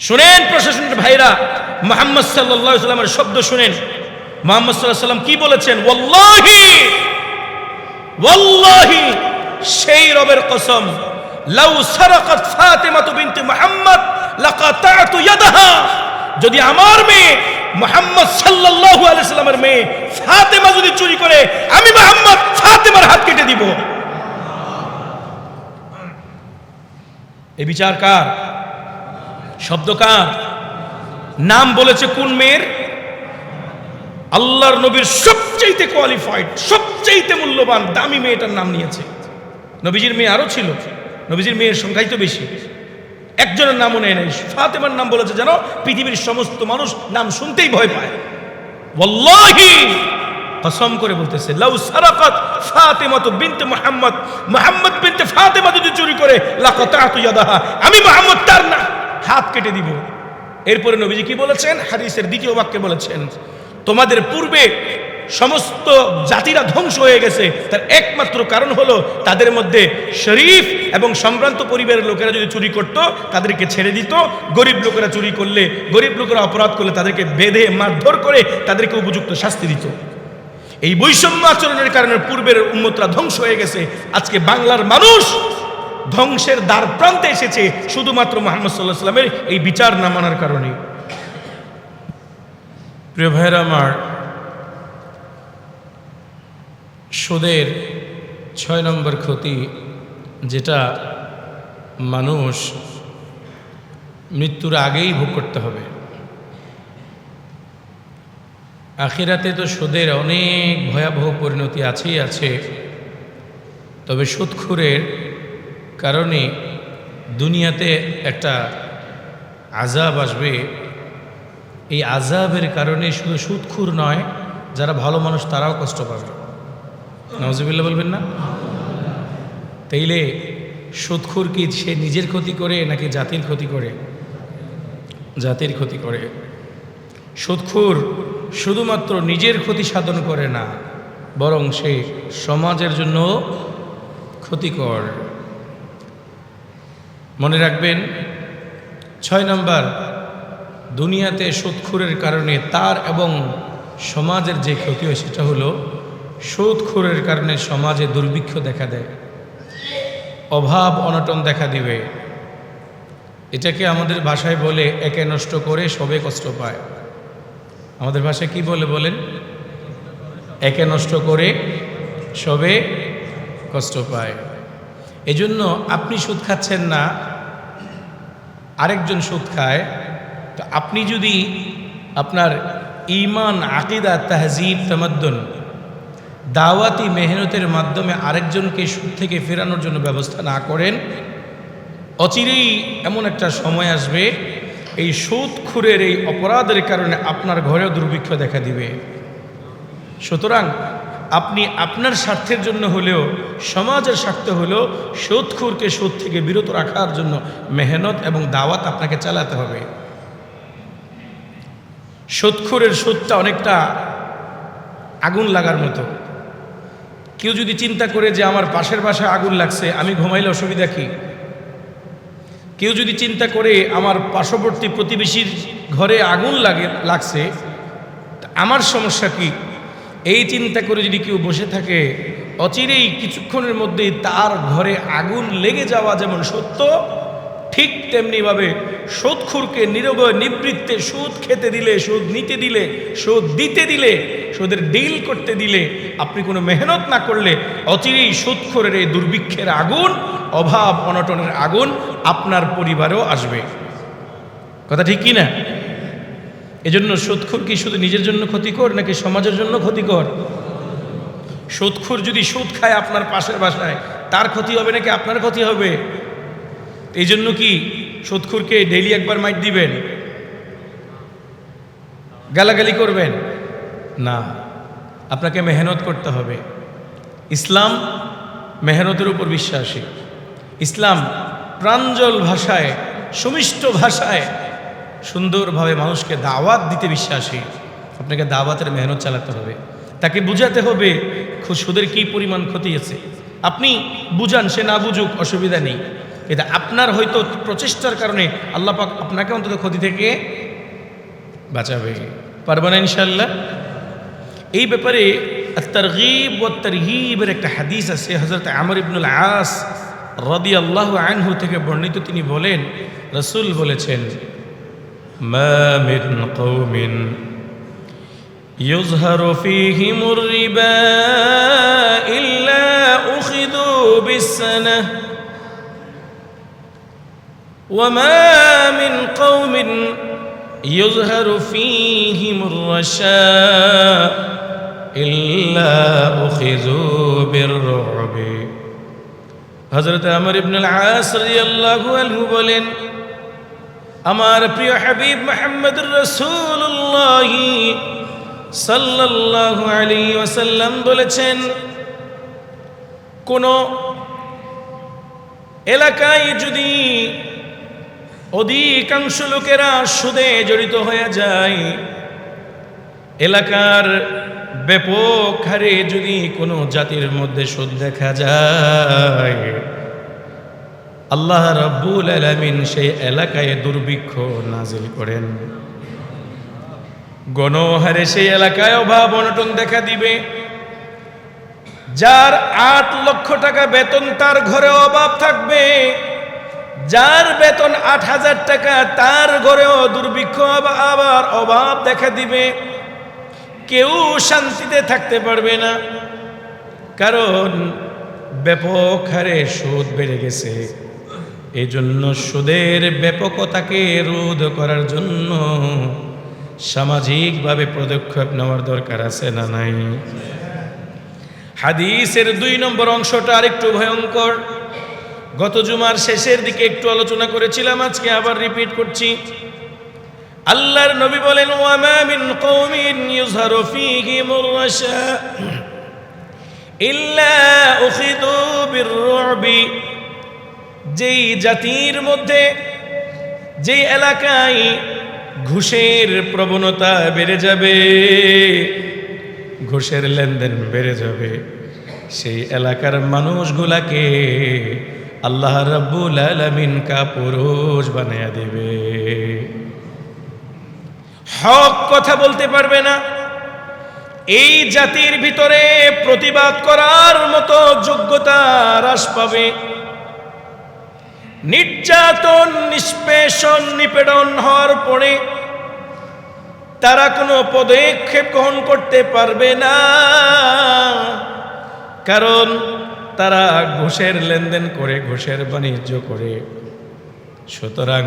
শুনেন প্রশাসনের ভাইরা, মুহাম্মদ সাল্লাল্লাহু আলাইহি ওয়াসাল্লামের শব্দ শুনেন। মুহাম্মদ সাল্লাল্লাহু আলাইহি ওয়াসাল্লাম কি বলেছেন? ওয়াল্লাহি ওয়াল্লাহি, সেই রবের কসম, লাউ সারাকাত ফাতিমাতু বিনতে মুহাম্মদ লাকাতাতু ইয়াদাহা, যদি আমার মেয়ে মুহাম্মদ সাল্লাল্লাহু আলাইহি ওয়াসাল্লামের মেয়ে ফাতিমা যদি চুরি করে, আমি মুহাম্মদ ফাতিমার হাত কেটে দিব। এই বিচার কার? শব্দ কার? নাম বলেছে কোন মেয়ের? আল্লাহর নবীর সবচেয়ে কোয়ালিফাইড, সবচেয়ে মূল্যবান দামি মেয়েটার নাম নিয়েছে। নবীজির মেয়ে আরো ছিল, নবীজির মেয়ের সংখ্যাই তো বেশি, একজনের নামও নেয় নাই। ফাতেমার নাম বলেছে যেন পৃথিবীর সমস্ত মানুষ নাম শুনতেই ভয় পায়। ওয়াল্লাহি, কসম করে বলতেছে, লাউ সারাকাত ফাতিমাতু বিনতে মুহাম্মদ, মুহাম্মদ বিনতে ফাতিমা যদি চুরি করে, লাকাতাতু ইয়াদাহা, আমি মুহাম্মদ তার না হাত কেটে দিব। এরপরে নবীজি কি বলেছেন? হাদিসের দ্বিতীয় বাক্যে বলেছেন, তোমাদের পূর্বে সমস্ত জাতিরা ধ্বংস হয়ে গেছে, তার একমাত্র কারণ হলো তাদের মধ্যে শরীফ এবং সম্ভ্রান্ত পরিবারের লোকেরা যদি চুরি করত তাদেরকে ছেড়ে দিত, গরিব লোকেরা চুরি করলে, গরিব লোকেরা অপরাধ করলে তাদেরকে বেঁধে মারধর করে তাদেরকে উপযুক্ত শাস্তি দিত। এই বৈষম্য আচরণের কারণে পূর্বের উম্মতরা ধ্বংস হয়ে গেছে। আজকে বাংলার মানুষ ধ্বংসের দ্বার প্রান্তে এসেছে শুধুমাত্র মুহাম্মদ সাল্লাল্লাহু আলাইহি ওয়াসাল্লামের এই বিচার না মানার কারণে। প্রিয় ভাইরা আমার, সুদের ৬ নম্বর ক্ষতি, যেটা মানুষ মৃত্যুর আগেই ভোগ করতে হবে। আখিরাতে তো সুদের অনেক ভয়াবহ পরিণতি আছেই আছে, তবে সুদখোরের কারণে দুনিয়াতে একটা আযাব আসবে। এই আযাবের কারণে শুধু সুদখোর নয়, যারা ভালো মানুষ তারাও কষ্ট পাবে। নাউজুবিল্লাহ বলবেন না? তাইলে সুদখোর কি সে নিজের ক্ষতি করে নাকি জাতির ক্ষতি করে? জাতির ক্ষতি করে। সুদখোর শুধুমাত্র নিজের ক্ষতি সাধন করে না, বরং সে সমাজের জন্য ক্ষতিকর। মনে রাখবেন, ৬ নম্বর, দুনিয়াতে সুদখোরের কারণে তার এবং সমাজের যে ক্ষতি হয় সেটা হলো সুদখোরের কারণে সমাজে দুর্ভিক্ষ দেখা দেয়, অভাব অনটন দেখা দিবে। এটাকে আমাদের ভাষায় বলে, একে নষ্ট করে সবে কষ্ট পায়। আমাদের ভাষায় কি বলে বলেন? একে নষ্ট করে সবে কষ্ট পায়। এজন্য আপনি সুদ খাচ্ছেন না, আরেকজন সুদ খায়, তো আপনি যদি আপনার ঈমান, আকীদা, তাহজিব, তামাদ্দুন, দাওয়াতি মেহনতের মাধ্যমে আরেকজনকে সুদ থেকে ফেরানোর জন্য ব্যবস্থা না করেন, অচিরেই এমন একটা সময় আসবে এই সুদখোরের এই অপরাধের কারণে আপনার ঘরেও দুর্ভিক্ষ দেখা দিবে। সুতরাং আপনি আপনার স্বার্থের জন্য হলেও, সমাজের স্বার্থে হলেও সুদখোরকে সুদ থেকে বিরত রাখার জন্য মেহনত এবং দাওয়াত আপনাকে চালাতে হবে। সুদখোরের সুদটা অনেকটা আগুন লাগার মতো। কেউ যদি চিন্তা করে যে আমার পাশের বাসায় আগুন লাগছে, আমি ঘুমাইলে অসুবিধা কি? কেউ যদি চিন্তা করে আমার পার্শ্ববর্তী প্রতিবেশীর ঘরে আগুন লাগছে, আমার সমস্যা কি? এই চিন্তা করে যদি কেউ বসে থাকে, অচিরেই কিছুক্ষণের মধ্যেই তার ঘরে আগুন লেগে যাওয়া যেমন সত্য, ঠিক তেমনিভাবে সুদখোরকে নীরবে নিবৃত্তে সুদ খেতে দিলে, সুদ নিতে দিলে, সুদ দিতে দিলে, সুদের ডিল করতে দিলে, আপনি কোনো মেহনত না করলে অচিরেই সুদখোরের এই দুর্ভিক্ষের আগুন, অভাব অনটনের আগুন আপনার পরিবারেও আসবে। কথা ঠিক কি না? এজন্য সুদখোর কি শুধু নিজের জন্য ক্ষতিকর নাকি সমাজের জন্য ক্ষতিকর? সুদখোর যদি সুদ খায় আপনার পাশের বাসায়, তার ক্ষতি হবে নাকি আপনার ক্ষতি হবে? এই জন্য কি সুদখোরকে ডেইলি একবার মাইট দিবেন, গালাগালি করবেন? না, আপনাকে মেহনত করতে হবে। ইসলাম মেহনতের উপর বিশ্বাসী। ইসলাম প্রাঞ্জল ভাষায়, সুমিষ্ট ভাষায় সুন্দরভাবে মানুষকে দাওয়াত দিতে বিশ্বাসী। আপনাকে দাওয়াতের মেহনত চালাতে হবে, তাকে বুঝাতে হবে সুদের কী পরিমাণ ক্ষতি আছে। আপনি বুঝান, সে না বুঝুক, অসুবিধা নেই। এটা আপনার হয়তো প্রচেষ্টার কারণে আল্লাহ পাক আপনাকে অন্তত ক্ষতি থেকে বাঁচাবে। পারবেন না ইনশাআল্লাহ? এই ব্যাপারে আত-তারগীব ওয়া তারহীবের একটা হাদিস আছে, হযরত আমর ইবনুল আস রাদিয়াল্লাহু আনহু থেকে বর্ণিত। তিনি বলেন, রাসূল বলেছেন, মা মিন কওমিন ইউযহারু ফীহিমুর রিবা ইল্লা উখিযু বিস-সানাহ ওয়া মা মিন কওমিন ইউযহারু ফীহিমুর রাশা ইল্লা উখিযু বির-রু'ব। হযরত আমর ইবনুল আস রাদিয়াল্লাহু আনহু বলেন, আমার প্রিয় হাবিব মুহাম্মদুর রাসূলুল্লাহ সাল্লাল্লাহু আলাইহি ওয়াসাল্লাম বলেছেন, কোন এলাকায় যদি অধিকাংশ লোকেরা সুদে জড়িত হয়ে যায়, এলাকার ব্যাপক হারে যদি কোনো জাতির মধ্যে সুদ দেখা যায়, আল্লাহ রাব্বুল আলামিন সেই এলাকায় দুর্ভিক্ষ নাজিল করেন। গণহারে সেই এলাকায় অভাব অনটন দেখা দিবে। যার 8 লক্ষ টাকা বেতন তার ঘরে অভাব থাকবে, যার বেতন 8,000 টাকা তার ঘরেও দুর্ভিক্ষ আবার অভাব দেখা দিবে। কেউ শান্তিতে থাকতে পারবে না, কারণ ব্যাপক হারে সুদ বেড়ে গেছে। এই জন্য সুদের ব্যাপকতাকে রোধ করার জন্য সামাজিকভাবে পদক্ষেপ নেওয়ার দরকার আছে না নাই? হাদিসের 2 নম্বর অংশটা আরেকটু ভয়ঙ্কর। গত জুমার শেষের দিকে একটু আলোচনা করেছিলাম, আজকে আবার রিপিট করছি। আল্লাহর নবী বলেন, ওয়া মা মিন কওমিন ইউযহারু ফীহিমুর রাশা ইল্লা উখিযু বির-রু'ব। যেই জাতির মধ্যে, যেই এলাকায় ঘুষের প্রবণতা বেড়ে যাবে, ঘুষের লেনদেন বেড়ে যাবে, সেই এলাকার মানুষগুলাকে আল্লাহ রাব্বুল আলামিন কাপুরুষ বানায়া দেবে। হক কথা বলতে পারবে না, এই জাতির ভিতরে প্রতিবাদ করার মতো যোগ্যতা হ্রাস পাবে। নির্যাতন, নিষ্পেষণ, নিপীড়ন হওয়ার পরে তারা কোনো পদক্ষেপ গ্রহণ করতে পারবে না, কারণ তারা ঘুষের লেনদেন করে, ঘুষের বাণিজ্য করে। সুতরাং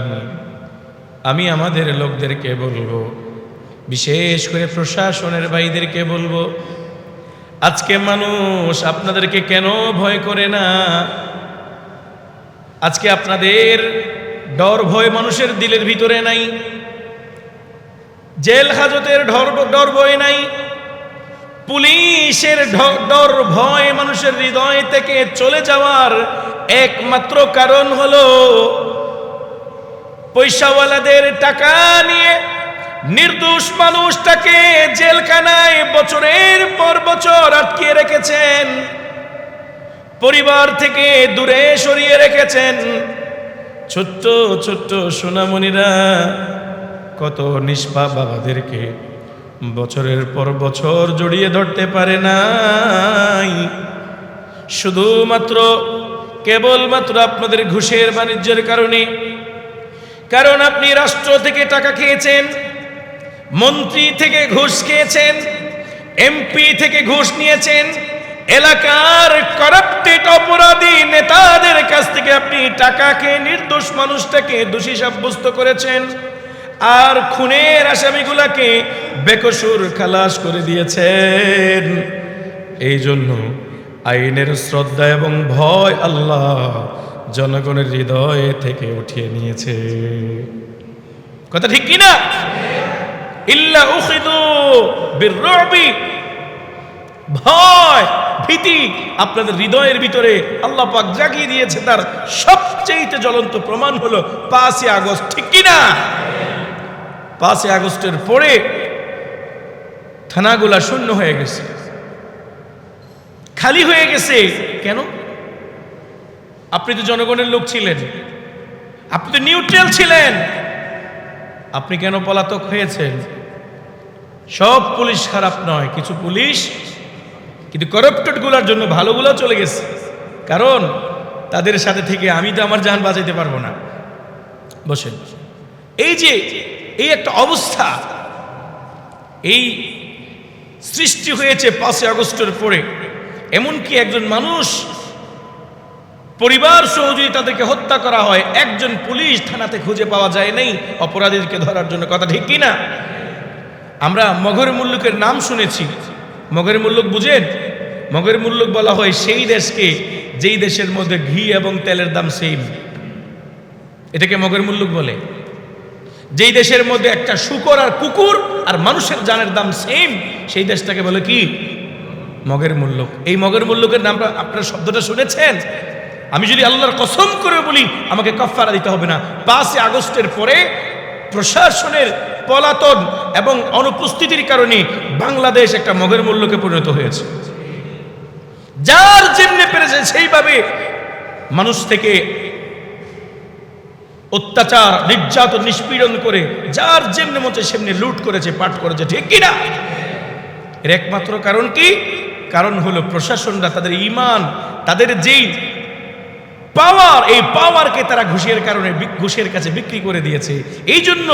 আমি আমাদের লোকদেরকে বলবো, বিশেষ করে প্রশাসনের ভাইদেরকে বলবো, আজকে মানুষ আপনাদেরকে কেন ভয় করে না? আজকে আপনাদের ডর ভয় মানুষের দিলের ভিতরে নাই, জেল হাজতের ডর ভয় নাই, পুলিশের ডর ভয় মানুষের হৃদয় থেকে চলে যাওয়ার একমাত্র কারণ হলো পয়সাওয়ালাদের টাকা নিয়ে নির্দোষ মানুষটাকে জেলখানায় বছরের পর বছর আটকে রেখেছেন, পরিবার থেকে দূরে সরিয়ে রেখেছেন। ছোট্ট ছোট্ট সোনামণিরা, কত নিষ্পাপ বাবাদেরকে বছরের পর বছর জড়িয়ে ধরতে পারে নাই, শুধুমাত্র কেবলমাত্র আপনাদের ঘুষের বাণিজ্যের কারণে। কারণ আপনি রাষ্ট্র থেকে টাকা খেয়েছেন, মন্ত্রী থেকে ঘুষ খেয়েছেন, এমপি থেকে ঘুষ নিয়েছেন, এলাকার কারাপ্টেড অপরাধী নেতাদের কাছ থেকে আপনি টাকা খেয়ে নির্দোষ মানুষটাকে দোষী সাব্যস্ত করেছেন, আর খুনের আসামিগুলাকে বেকসুর খালাস করে দিয়েছেন। এই জন্য আইনের শ্রদ্ধা এবং ভয় আল্লাহ জনগণের হৃদয় থেকে উঠিয়ে নিয়েছে। কথা ঠিক কিনা? ইল্লা উখিযু বির-রু'ব, ভয় ভীতি আপনাদের হৃদয়ের ভিতরে আল্লাহ পাক জাগিয়ে দিয়েছে। তার সবচেয়ে জ্বলন্ত প্রমাণ হলো 5ই আগস্ট, ঠিক কিনা? 5ই আগস্টের পরে থানাগুলা শূন্য হয়ে গেছে, খালি হয়ে গেছে। কেন? আপনি তো জনগণের লোক ছিলেন, আপনি তো নিউট্রাল ছিলেন, আপনি কেন পলাতক হয়েছেন? সব পুলিশ খারাপ নয়, কিছু পুলিশ কিন্তু করাপ্টেড গুলার জন্য ভালোগুলো চলে গেছে, কারণ তাদের সাথে থেকে আমি তো আমার জান বাঁচাইতে পারবো না। বসেন। এই যে এই একটা অবস্থা এই সৃষ্টি হয়েছে 5 আগস্টের পরে, এমনকি একজন মানুষ পরিবার সহ যদি তাদেরকে হত্যা করা হয়, একজন পুলিশ থানাতে খুঁজে পাওয়া যায় নাই অপরাধীদেরকে ধরার জন্য। কথা ঠিক কিনা? আমরা মগর মুল্লুকের নাম শুনেছি। মগর মুল্লুক বুঝেন? মগর মুল্লুক বলা হয় সেই দেশকে যেই দেশের মধ্যে ঘি এবং তেলের দাম সেম, এটাকে মগর মুল্লুক বলে। যেই দেশের মধ্যে একটা শূকর আর কুকুর আর মানুষের জানের দাম সেম, সেই দেশটাকে বলে কি? মগর মুল্লুক। এই মগর মুল্লুকের নামটা আপনারা শব্দটা শুনেছেন? আমি যদি আল্লাহর কসম করে বলি, আমাকে কাফারা দিতে হবে না। 5 আগস্টের পরে প্রশাসনের পলাতন এবং অনুপস্থিতির কারণে বাংলাদেশ একটা মগর মুল্লুকে পরিণত হয়েছে। যার যেমনে পেরেছে সেইভাবে মানুষ থেকে অত্যাচার, নির্যাতন, নিষ্পীড়ন করে যার যেমনে মতো সেমনি লুট করেছে, পাট করেছে। ঠিক কিনা? এর একমাত্র কারণ কি? কারণ হলো প্রশাসনরা তাদের ঈমান, তাদের যেই পাওয়ার, এই পাওয়ারকে তারা ঘুষের কারণে ঘুষের কাছে বিক্রি করে দিয়েছে। এই জন্য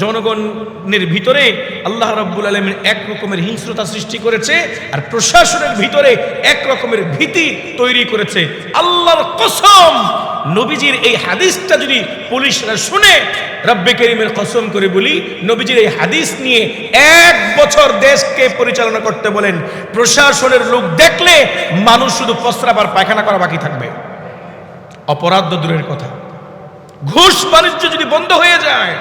জনগণের ভিতরে আল্লাহ রাব্বুল আলামিন এক রকমের হিংস্রতা সৃষ্টি করেছে, আর প্রশাসনের ভিতরে এক রকমের ভীতি তৈরি করেছে। আল্লাহর কসম, নবীজির এই হাদিসটা যদি পুলিশরা শুনে, রব্বে কারীমের কসম করে বলি, নবীজির এই হাদিস নিয়ে 1 বছর দেশকে পরিচালনা করতে বলেন। প্রশাসনের লোক দেখলে মানুষ শুধু প্রস্রাব আর পায়খানা করা বাকি থাকবে, অপরাধ দূরের কথা। ঘুষ বাণিজ্য যদি বন্ধ হয়ে যায়,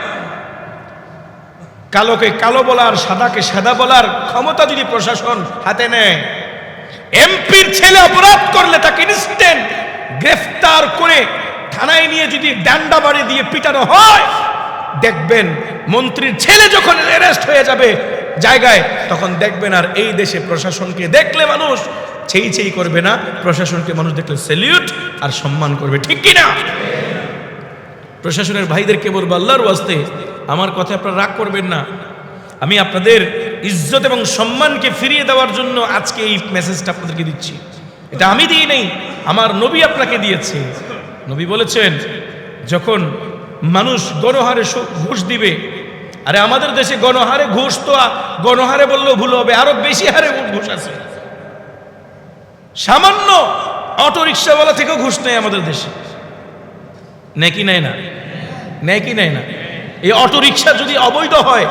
কালোকে কালো বলার, সাদাকে সাদা বলার ক্ষমতা যদি প্রশাসন হাতে নেয়, এমপির ছেলে অপরাধ করলে তাকে ইনস্ট্যান্ট গ্রেফতার করে থানায় নিয়ে যদি ডান্ডা বাড়ি দিয়ে পিটানো হয়, দেখবেন মন্ত্রীর ছেলে যখন অ্যারেস্ট হয়ে যাবে জায়গায়, তখন দেখবেন আর এই দেশে প্রশাসনকে দেখলে মানুষ ছেই ছেই করবে না, প্রশাসনকে মানুষ দেখলে স্যালিউট আর সম্মান করবে। ঠিক কিনা? প্রশাসনের ভাইদেরকে বলবো, আল্লাহর ওয়াস্তে আমার কথা আপনারা রাগ করবেন না। আমি আপনাদের ইজ্জত এবং সম্মানকে ফিরিয়ে দেওয়ার জন্য আজকে এই মেসেজটা আপনাদেরকে দিচ্ছি। এটা আমি দিই নাই, আমার নবী আপনাকে দিয়েছে। নবী বলেছেন, যখন মানুষ গণহারে ঘুষ দিবে, আরে আমাদের দেশে গণহারে ঘুষ তো গণহারে বললেও ভুল হবে, আরো বেশি হারে ঘুষ আছে। সামান্য অটো রিক্সাওয়ালা থেকেও ঘুষ নেয় আমাদের দেশে, নেয় কি নেয় না? নেয় কি নেয় না? এই অটো রিক্সা যদি অবৈধ হয়,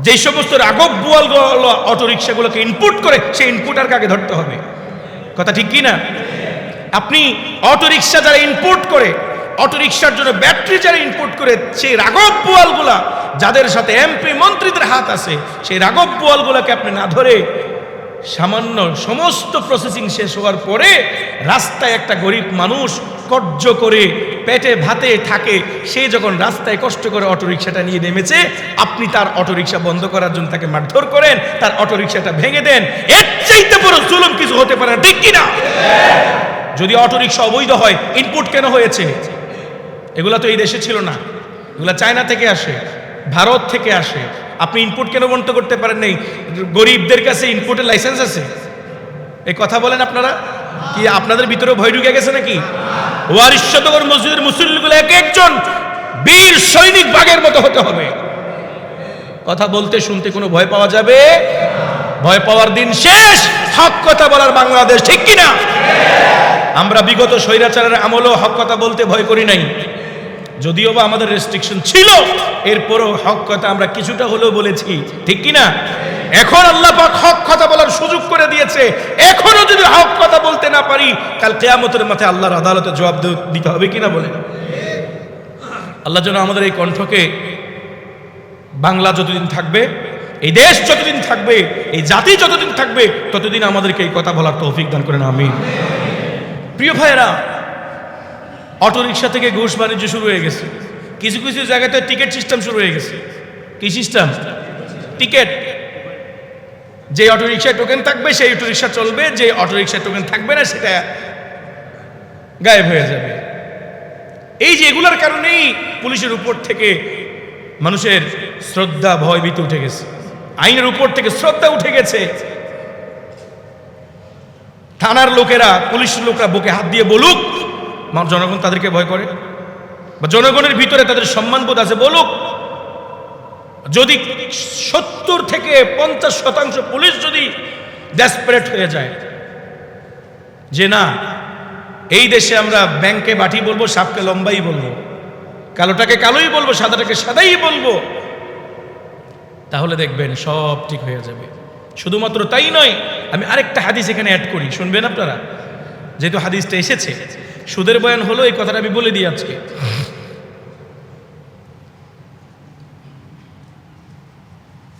যে সমস্ত রাঘব বুয়াল অটো রিক্সাগুলোকে ইনপুট করে, সেই ইনপুটারকে আগে ধরতে হবে। কথা ঠিক কি না? আপনি অটো রিক্সা যারা ইনপুট করে, অটো রিক্সার জন্য ব্যাটারি যারা ইনপুট করে, সেই রাঘব বুয়ালগুলা যাদের সাথে এমপি মন্ত্রীদের হাত আছে, সেই রাঘব বুয়ালগুলাকে আপনি না ধরে সামান্য সমস্ত প্রসেসিং শেষ হওয়ার পরে রাস্তায় একটা গরিব মানুষ কর্য করে পেটে ভাতে থাকে, সে যখন রাস্তায় কষ্ট করে অটোরিকশাটা নিয়ে নেমেছে, আপনি তার অটোরিকশা বন্ধ করার জন্য তাকে মারধর করেন, তার অটোরিকশাটা ভেঙে দেন। এর চাইতে বড় জুলুম কিছু হতে পারে না। ঠিক কিনা? যদি অটোরিকশা অবৈধ হয়, ইনপুট কেন হয়েছে? এগুলা তো এই দেশে ছিল না, এগুলা চায়না থেকে আসে, ভারত থেকে আসে। আপনি ইনপুট কেন বন্ধ করতে পারেন নাই? গরিবদের কাছে ইনপুটের লাইসেন্স আছে? এই কথা বলেন আপনারা কি? আপনাদের ভিতরে ভয় ঢুকে গেছে নাকি? ওয়ারিশতগর মসজিদের মুসল্লিগুলো এক একজন বীর সৈনিক বাগের মতো হতে হবে। কথা বলতে শুনতে কোনো ভয় পাওয়া যাবে? ভয় পাওয়ার দিন শেষ। হক কথা বলার বাংলাদেশ। ঠিক কিনা? আমরা বিগত স্বৈরাচারের আমলেও হক কথা বলতে ভয় করি নাই, যদিও বা আমাদের রেস্ট্রিকশন ছিল, এরপরও হক কথা আমরা কিছুটা হলেও বলেছি। ঠিক কিনা? এখন আল্লাহ পাক হক কথা বলার সুযোগ করে দিয়েছে। এখনো যদি হক কথা বলতে না পারি, কাল কিয়ামতের মাঠে আল্লাহর আদালতে জবাব দিতে হবে কিনা বলেন? আল্লাহ যেন আমাদের এই কণ্ঠকে, বাংলা যতদিন থাকবে, এই দেশ যতদিন থাকবে, এই জাতি যতদিন থাকবে, ততদিন আমাদেরকে এই কথা বলার তৌফিক দান করেন, আমিন। প্রিয় ভাইয়েরা, অটোরিকশা থেকে ঘুষ বাণিজ্য শুরু হয়ে গেছে। কিছু কিছু জায়গাতে টিকিট সিস্টেম শুরু হয়ে গেছে। কি সিস্টেম? টিকিট। যে অটোরিকশায় টোকেন থাকবে সেই অটোরিকশা চলবে, যে অটোরিকশায় টোকেন থাকবে না সেটা গায়েব হয়ে যাবে। এই যে এগুলোর কারণেই পুলিশের উপর থেকে মানুষের শ্রদ্ধা ভয় ভীতি উঠে গেছে, আইনের উপর থেকে শ্রদ্ধা উঠে গেছে। থানার লোকেরা, পুলিশের লোকেরা বুকে হাত দিয়ে বলুক, জনগণ তাদেরকে ভয় করে, বা জনগণের ভিতরে তাদের সম্মানবোধ আছে বলুক। যদি 70 থেকে 50% পুলিশ যদি ডেসপারেট হয়ে যায় যে না, এই দেশে আমরা ব্যাংকে বাটি বলবো, সাপকে লম্বাই বলবো, কালোটাকে কালোই বলবো, সাদাটাকে সাদাই বলবো, তাহলে দেখবেন সব ঠিক হয়ে যাবে। শুধুমাত্র তাই নয়, আমি আরেকটা হাদিস এখানে অ্যাড করি, শুনবেন আপনারা, যেহেতু হাদিসটা এসেছে। সুদের বয়ান হলো, এই কথাটা আমি বলে দিই আজকে।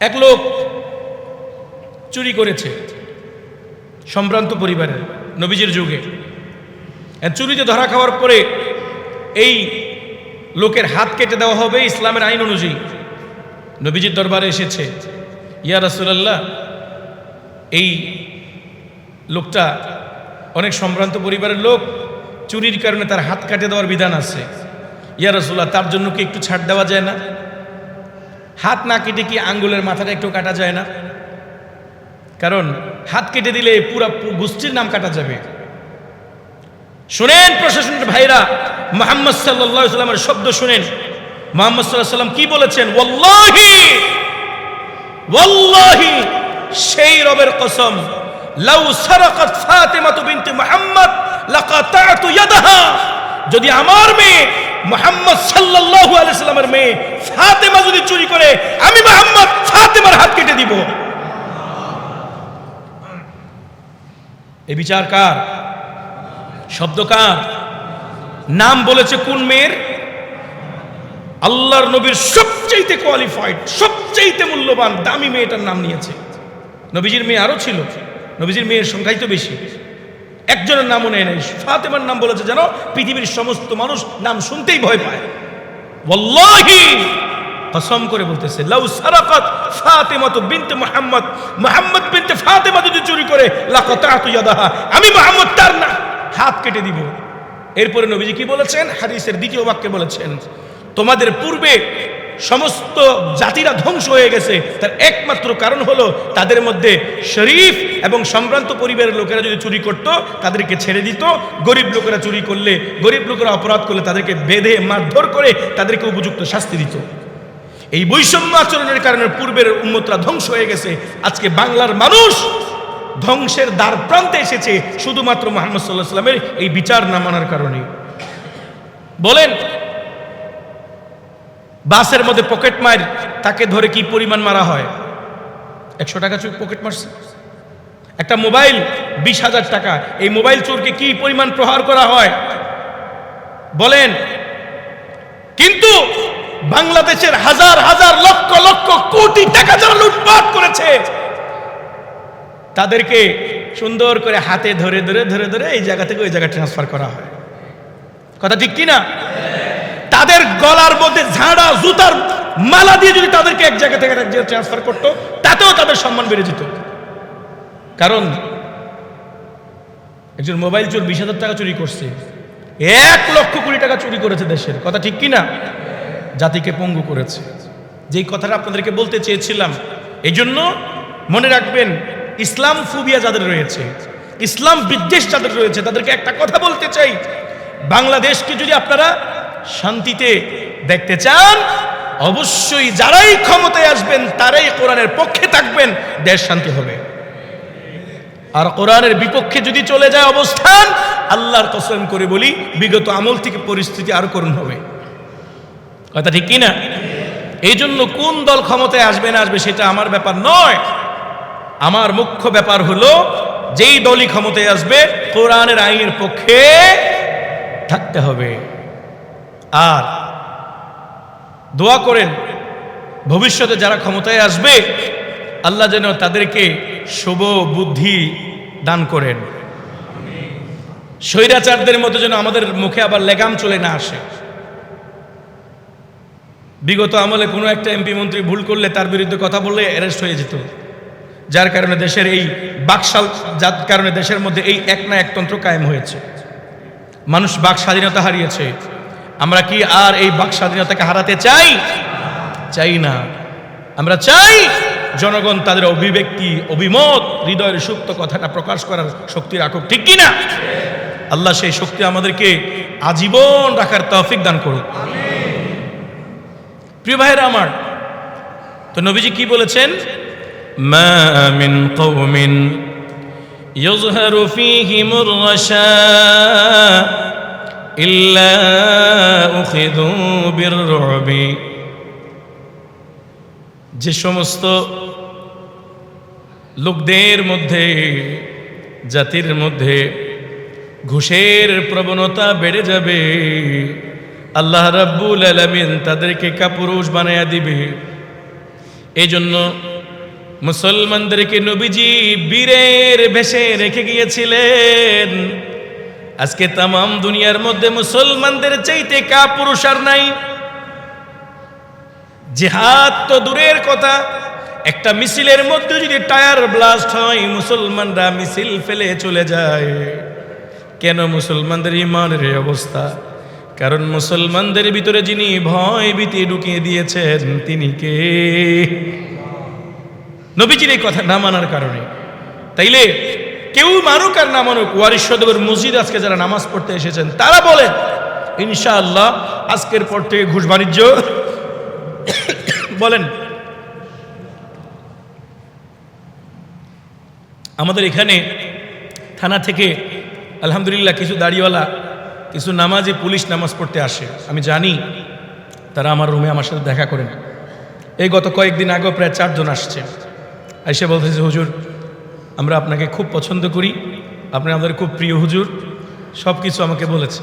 এক লোক চুরি করেছে, সম্ভ্রান্ত পরিবারের, নবীজির যুগে। চুরিতে ধরা খাওয়ার পরে এই লোকের হাত কেটে দেওয়া হবে ইসলামের আইন অনুযায়ী। নবীজির দরবারে এসেছে, ইয়া রাসূলুল্লাহ, এই লোকটা অনেক সম্ভ্রান্ত পরিবারের লোক, চুরির কারণে তার হাত কেটে দেওয়ার বিধান আছে। ইয়া রাসূলুল্লাহ, তার জন্য কি একটু ছাড় দেওয়া যায় না? হাত না কেটে কি আঙ্গুলের মাথাটা একটু কাটা যায় না? কারণ হাত কেটে দিলে পুরা গোষ্ঠীর নাম কাটা যাবে। শুনেন প্রশাসনের ভাইরা, মুহাম্মদ সাল্লাল্লাহু আলাইহি ওয়াসাল্লামের শব্দ শুনেন। মুহাম্মদ সাল্লাল্লাহু আলাইহি ওয়াসাল্লাম কি বলেছেন? ওয়াল্লাহি, ওয়াল্লাহি, সেই রবের কসম, লাউ সারাকাত ফাতিমা বিনতে মুহাম্মদ লাকাতাতু ইয়াদাহা, যদি আমার মেয়ে মুহাম্মদ সাল্লাল্লাহু আলাইহি ওয়াসাল্লামের মেয়ে ফাতিমা যদি চুরি করে, আমি মুহাম্মদ ফাতিমার হাত কেটে দিব। এই বিচার কার? শব্দ কার? নাম বলেছে কোন মেয়ের? আল্লাহর নবীর সবচেয়ে কোয়ালিফাইড, সবচেয়ে মূল্যবান, দামি মেয়েটার নাম নিয়েছে। নবীজির মেয়ে আরো ছিল, নবীজির মেয়ের সংখ্যাই তো বেশি, একজনের নামও নেয় নাই। ফাতেমার নাম বলেছে যেন পৃথিবীর সমস্ত মানুষ নাম শুনতেই ভয় পায়। ওয়াল্লাহি, কসম করে বলতেছে, লাউ সারাকাত ফাতিমা বিনতে মুহাম্মদ, মুহাম্মদ বিনতে ফাতিমা যদি চুরি করে, লাকাতাতু ইয়াদাহা, আমি মুহাম্মদ তার না হাত কেটে দিব। এরপরে নবীজি কি বলেছেন? হাদিসের দ্বিতীয় বাক্যে বলেছেন, তোমাদের পূর্বে সমস্ত জাতিরা ধ্বংস হয়ে গেছে, তার একমাত্র কারণ হলো তাদের মধ্যে শরীফ এবং সম্ভ্রান্ত পরিবারের লোকেরা যদি চুরি করত, তাদেরকে ছেড়ে দিত। গরিব লোকেরা চুরি করলে, গরিব লোকেরা অপরাধ করলে তাদেরকে বেঁধে মারধর করে তাদেরকে উপযুক্ত শাস্তি দিত। এই বৈষম্য আচরণের কারণে পূর্বের উম্মতরা ধ্বংস হয়ে গেছে। আজকে বাংলার মানুষ ধ্বংসের দ্বার প্রান্তে এসেছে শুধুমাত্র মুহাম্মদ সাল্লাল্লাহু আলাইহি ওয়াসাল্লামের এই বিচার না মানার কারণে। বলেন, বাসের মধ্যে পকেট মার, তাকে ধরে কি পরিমাণ মারা হয়? 100 টাকা চোর পকেট মারছে। একটা মোবাইল 20,000 টাকা, এই মোবাইল চোরকে কি পরিমাণ প্রহার করা হয় বলেন। কিন্তু বাংলাদেশের হাজার হাজার লক্ষ লক্ষ কোটি টাকা যারা লুটপাট করেছে, তাদেরকে সুন্দর করে হাতে ধরে ধরে ধরে ধরে এই জায়গা থেকে ওই জায়গায় ট্রান্সফার করা হয়। কথা ঠিক কিনা? তাদের গলার মধ্যে ঝাড়া জুতার মালা দিয়ে যদি তাদেরকে এক জায়গা থেকে এক জায়গায় ট্রান্সফার করতো, তাতেও তাদের সম্মান বেড়ে যেত। কারণ একজন মোবাইল চোর 20,000 টাকা চুরি করছে, 1 লক্ষ কোটি টাকা চুরি করেছে দেশের। কথা ঠিক কিনা? জাতিকে পঙ্গু করেছে। যেই কথাটা আপনাদেরকে বলতে চেয়েছিলাম, এই জন্য মনে রাখবেন, ইসলাম ফোবিয়া যাদের রয়েছে, ইসলাম বিদ্বেষ যাদের রয়েছে, তাদেরকে একটা কথা বলতে চাই, বাংলাদেশকে যদি আপনারা শান্তিতে দেখতে চান, অবশ্যই যারাই ক্ষমতায় আসবেন তারাই কোরআনের পক্ষে থাকবেন, দেশ শান্তি হবে। আর কোরআনের বিপক্ষে যদি চলে যায় অবস্থান, আল্লাহর কসম করে বলি, বিগত আমল থেকে পরিস্থিতি আরো করুণ হবে। কথা ঠিক কিনা? এই জন্য কোন দল ক্ষমতায় আসবে না আসবে সেটা আমার ব্যাপার নয়। আমার মুখ্য ব্যাপার হলো, যেই দলই ক্ষমতায় আসবে কোরআনের আইনের পক্ষে থাকতে হবে। আর দোয়া করেন, ভবিষ্যতে যারা ক্ষমতায় আসবে আল্লাহ যেন তাদেরকে শুভ বুদ্ধি দান করেন। স্বৈরাচারদের মতো যেন আমাদের মুখে আবার লেগাম চলে না আসে। বিগত আমলে কোনো একটা এমপি মন্ত্রী ভুল করলে তার বিরুদ্ধে কথা বললে অ্যারেস্ট হয়ে যেত, যার কারণে দেশের এই বাকশাল, যার কারণে দেশের মধ্যে এই এক না একতন্ত্র কায়েম হয়েছে। মানুষ বাক স্বাধীনতা হারিয়েছে। আমরা কি আর এই বাক স্বাধীনতাকে হারাতে চাই? চাই না। আমরা চাই জনগণ তাদের অভিব্যক্তি, অভিমত, হৃদয়ের সুপ্ত কথাটা প্রকাশ করার শক্তি রাখুক, ঠিক কিনা? আল্লাহ সেই শক্তি আমাদেরকে আজীবন রাখার তৌফিক দান করুক। প্রিয় ভাইয়েরা আমার, তো নবীজি কি বলেছেন? মা মিন কওমিন ইযহারু ফীহিমুর রাশা ইল্লা উখিযু বিররুবি। যে সমস্ত লোকদের মধ্যে, জাতির মধ্যে ঘুষের প্রবণতা বেড়ে যাবে, আল্লাহ রাব্বুল আলামিন তাদেরকে কাপুরুষ বানায়া দিবে। এই জন্য মুসলমানদেরকে নবীজি বীরের বেশে রেখে গিয়েছিলেন। আজকে তাম দুনিয়ার মধ্যে মুসলমানদের চাইতে কাপুরুষ আর নাই। জিহাদ তো দূরের কথা, একটা মিছিলের মধ্যে যদি টায়ার ব্লাস্ট হয় মুসলমানরা মিছিল ফেলে চলে যায়। কেন মুসলমানদের ইমানের এই অবস্থা? কারণ মুসলমানদের ভিতরে যিনি ভয় ভীতি ঢুকিয়ে দিয়েছেন তিনি কে? নবীজির এই কথা না মানার কারণে। তাইলে কেউ মানুক আর না মানুক, ওয়ারিশদের মসজিদ আজকে যারা নামাজ পড়তে এসেছেন তারা বলেন ইনশাআল্লাহ আজকের পর থেকে ঘুষ বাণিজ্য বলেন। আমাদের এখানে থানা থেকে আলহামদুলিল্লাহ কিছু দাড়িওয়ালা, কিছু নামাজি পুলিশ নামাজ পড়তে আসে। আমি জানি তারা আমার রুমে আমার সাথে দেখা করেন। এই গত কয়েকদিন আগেও প্রায় 4 জন আসছে, এসে বলতেছে হুজুর আমরা আপনাকে খুব পছন্দ করি, আপনি আমাদের খুব প্রিয় হুজুর, সব কিছু আমাকে বলেছে।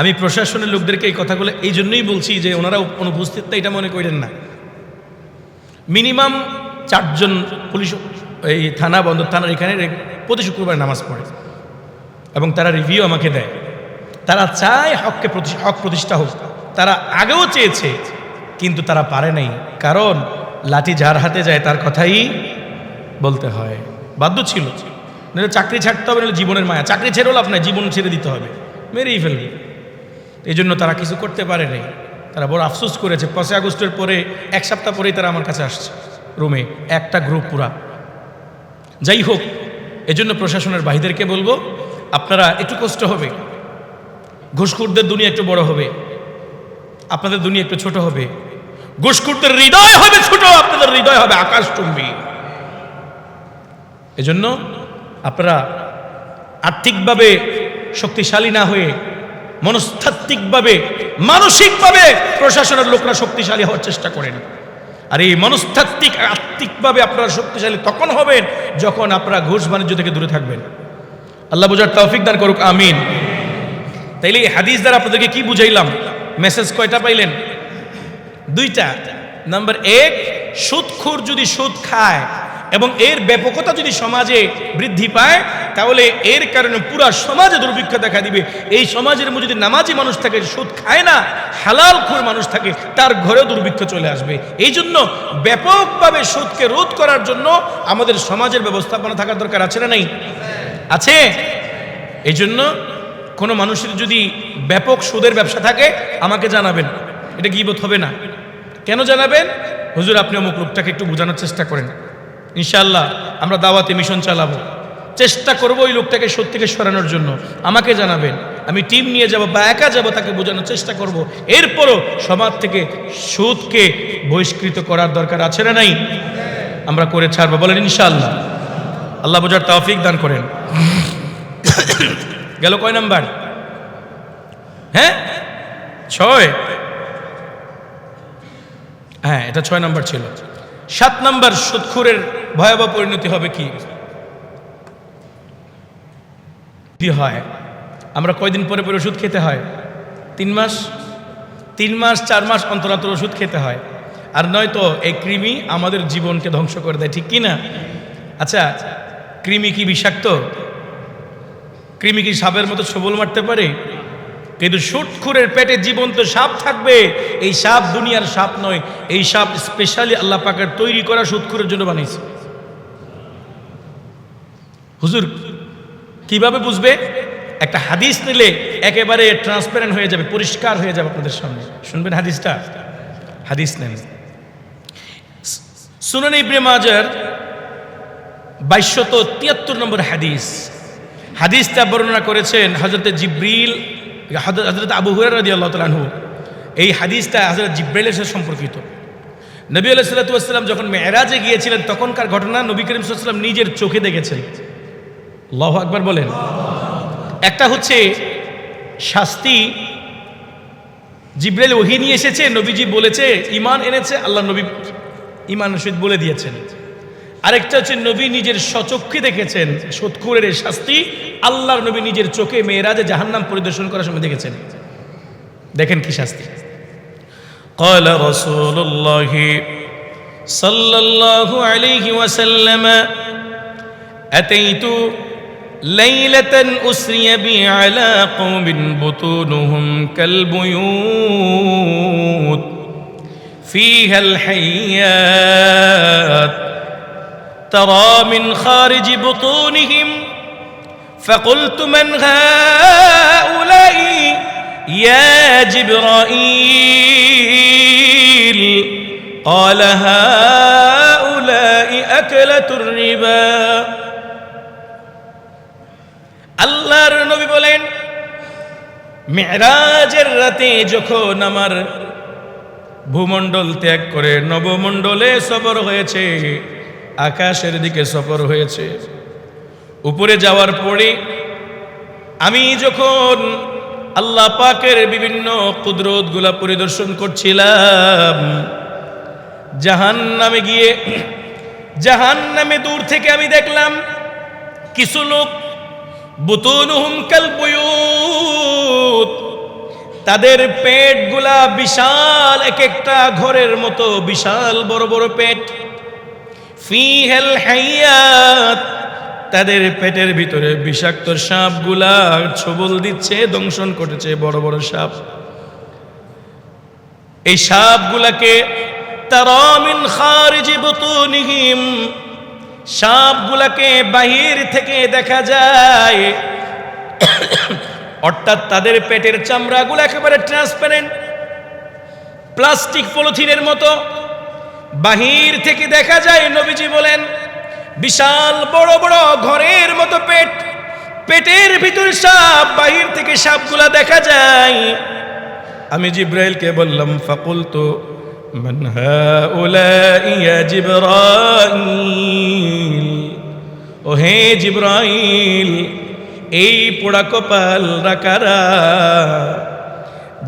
আমি প্রশাসনের লোকদেরকে এই কথাগুলো এই জন্যই বলছি যে ওনারা অনুপস্থিত, এটা মনে করেন না। মিনিমাম 4 জন পুলিশ এই থানা, বন্দর থানার এখানে প্রতি শুক্রবার নামাজ পড়ে এবং তারা রিভিউ আমাকে দেয়। তারা চায় হক প্রতিষ্ঠা হোক। তারা আগেও চেয়েছে কিন্তু তারা পারে নাই, কারণ লাঠি যার হাতে যায় তার কথাই বলতে হয়। বাধ্য ছিল, নাহলে চাকরি ছাড়তে হবে, নাহলে জীবনের মায়া। চাকরি ছেড়েও লাভ নাই, জীবন ছেড়ে দিতে হবে, মেরেই ফেলবে। এই জন্য তারা কিছু করতে পারে নাই। তারা বড় আফসোস করেছে। 5 আগস্টের পরে 1 সপ্তাহ পরেই তারা আমার কাছে আসছে রুমে, একটা গ্রুপ পুরা। যাই হোক, এজন্য প্রশাসনের ভাইদেরকে বলবো আপনারা একটু কষ্ট হবে, ঘুষখোরদের দুনিয়া একটু বড় হবে, আপনাদের দুনিয়া একটু ছোট হবে। ঘুষখোরদের হৃদয় হবে ছোট, আপনাদের হৃদয় হবে আকাশচুম্বী। এজন্য আপনারা আর্থিকভাবে শক্তিশালী না হয়ে মনস্তাত্ত্বিকভাবে, মানসিকভাবে প্রশাসনের লোকরা শক্তিশালী হওয়ার চেষ্টা করেন। আর এই মনস্তাত্ত্বিক আত্মিকভাবে আপনারা শক্তিশালী তখন হবেন যখন আপনারা ঘুষ বাণিজ্য থেকে দূরে থাকবেন। আল্লাহ বুঝার তৌফিক দান করুক, আমিন। তাইলে এই হাদিস দ্বারা আপনাদেরকে কি বুঝাইলাম? মেসেজ কয়টা পাইলেন? 2টা। নাম্বার 1, সুদখোর যদি সুদ খায় এবং এর ব্যাপকতা যদি সমাজে বৃদ্ধি পায় তাহলে এর কারণে পুরা সমাজে দুর্ভিক্ষ দেখা দিবে। এই সমাজের মধ্যে যদি নামাজি মানুষ থাকে, সুদ খায় না, হালালখোর মানুষ থাকে, তার ঘরেও দুর্ভিক্ষ চলে আসবে। এই জন্য ব্যাপকভাবে সুদকে রোধ করার জন্য আমাদের সমাজের ব্যবস্থাপনা থাকার দরকার আছে না নাই? আছে। এই জন্য কোনো মানুষের যদি ব্যাপক সুদের ব্যবসা থাকে আমাকে জানাবেন, এটা গীবত হবে না। কেন জানাবেন? হুজুর আপনি অমুক লোকটাকে একটু বোঝানোর চেষ্টা করেন, ইনশাআল্লাহ আমরা দাওয়াতে মিশন চালাবো, চেষ্টা করবো ওই লোকটাকে সুদ থেকে সরানোর জন্য। আমাকে জানাবেন, আমি টিম নিয়ে যাব বা একা যাব, তাকে বোঝানোর চেষ্টা করব। এরপরও সমাজ থেকে সুদকে বহিষ্কৃত করার দরকার আছে না নাই? আমরা করে ছাড়বো, বলেন ইনশাআল্লাহ। আল্লাহ বোঝার তৌফিক দান করেন। গেল কয় নাম্বার? হ্যাঁ 6। হ্যাঁ, এটা 6 নাম্বার ছিল। 7 নাম্বার, সুদখোরের ভয়াবহ পরিণতি হবে কি হয়? আমরা কয়দিন পরে পরে ওষুধ খেতে হয়? 3 মাস, 4 মাস অন্তর অন্তর ওষুধ খেতে হয়। আর নয়তো এই কৃমি আমাদের জীবনকে ধ্বংস করে দেয়, ঠিক কি না? আচ্ছা, কৃমি কি বিষাক্ত? কৃমি কি সাপের মতো সবল মারতে পারে? কিন্তু সুদখোরের পেটে জীবন্ত সাপ থাকবে। এই সাপ দুনিয়ার সাপ নয়, এই সাপ স্পেশালি আল্লাহ পাকের তৈরি করা সুদখোরের জন্য বানাইছে। হুজুর কিভাবে বুঝবে? একটা হাদিস নিলে একেবারে ট্রান্সপারেন্ট হয়ে যাবে, পরিষ্কার হয়ে যাবে আপনাদের সামনে। শুনবেন হাদিসটা, হাদিস নেন সুনান ইবনে মাজার 2273 নম্বর হাদিস। হাদিসটা বর্ণনা করেছেন হযরত জিবরিল, হযরত আবু হুরায়রা রাদিয়াল্লাহু তাআলা আনহু। এই হাদিসটা হযরত জিবরাইলের সাথে সম্পর্কিত। নবী আলাইহিস সালাতু ওয়াস সালাম যখন মেরাজে গিয়েছিলেন তখনকার ঘটনা নবী করিম সাল্লাল্লাহু আলাইহি ওয়াসাল্লাম নিজের চোখে দেখেছেন। আল্লাহু আকবার বলেন। একটা হচ্ছে শাস্তি, জিবরাইল ওহী নিয়ে এসেছে, নবীজি বলেছে, ঈমান এনেছে, আল্লাহ নবী ঈমানের সহিত বলে দিয়েছেন। আরেকটা হচ্ছে নবী নিজের স্বচক্ষে দেখেছেন সুদখোরের এই শাস্তি, আল্লাহর নবী নিজের চোখে মেরাজে জাহান্নাম পরিদর্শন করার সময় দেখেছেন। দেখেন কি শাস্তি। قال رسول الله صلى الله عليه وسلم أتيت ليلة أسري بي على قوم بطونهم كالبيوت فيها الحيات ترى من خارج بطونهم فقلت من هؤلاء يا جبرائيل قال هؤلاء أكلة الربا। আল্লাহর নবী বলেন, মেরাজের রাতে যখন আমার ভূমণ্ডল ত্যাগ করে নবমণ্ডলে সফর হয়েছে, আকাশের দিকে সফর হয়েছে, উপরে যাওয়ার পরে আমি যখন আল্লাহ পাকের বিভিন্ন কুদরতগুলা পরিদর্শন করছিলাম, জাহান্নামে গিয়ে জাহান্নামে দূর থেকে আমি দেখলাম কিছু লোক বুতুনুহুম কাল বুয়ুত, তাদের পেটগুলা বিশাল, এক একটা ঘরের মতো বিশাল বড় বড় পেট। ফিহাল হাইয়াত, তাদের পেটের ভিতরে বিষাক্ত সাপগুলা ছবল দিচ্ছে, দংশন করছে, বড় বড় সাপ। এই সাপগুলাকে তারা মিন খারিজি বুতুনিহিম, সাপগুলাকে বাহির থেকে দেখা যায়, অর্থাৎ তাদের পেটের চামড়াগুলো একেবারে ট্রান্সপারেন্ট, প্লাস্টিক পলিথিনের মতো বাহির থেকে দেখা যায়। নবীজি বলেন, বিশাল বড় বড় ঘরের মতো পেট, পেটের ভিতরে সাপ, বাহির থেকে সাপগুলা দেখা যায়। আমি জিব্রাইলকে বললাম, ফাকুলতু মান হাউলাই ইয়া জিবরাইল, ও হে জিবরাইল, এই পোড়া কপাল রাকারা।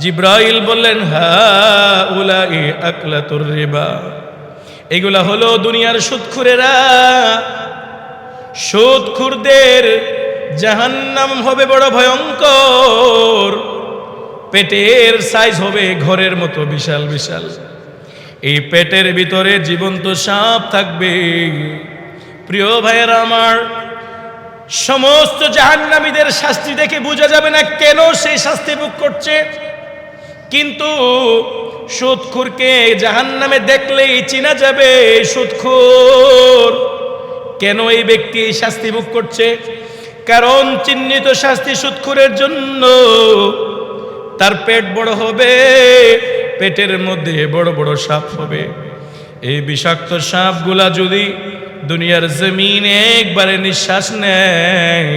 জিব্রাইল বললেন, হাউলাই আকলাতুর রিবা, এগুলা হলো দুনিয়ার সুদখোরেরা। সুদখোরদের জাহান্নাম হবে বড় ভয়ঙ্কর, পেটের সাইজ হবে ঘরের মতো বিশাল বিশাল। এই পেটের ভিতরে জীবন্ত সাপ থাকবে। প্রিয় ভাইয়েরা আমার, সমস্ত জাহান্নামীদের শাস্তি দেখে বোঝা যাবে না কেন সেই শাস্তি ভোগ করছে, কিন্তু সুদখোরকে জাহান্নামে দেখলেই চেনা যাবে সুদখোর। কেন এই ব্যক্তি এই শাস্তি ভোগ করছে? কারণ চিহ্নিত শাস্তি সুদখোরের জন্য। তার পেট বড় হবে, পেটের মধ্যে বড় বড় সাপ হবে। এই বিষাক্ত সাপগুলা যদি দুনিয়ার জমিনে একবারে নিঃশ্বাস নেয়,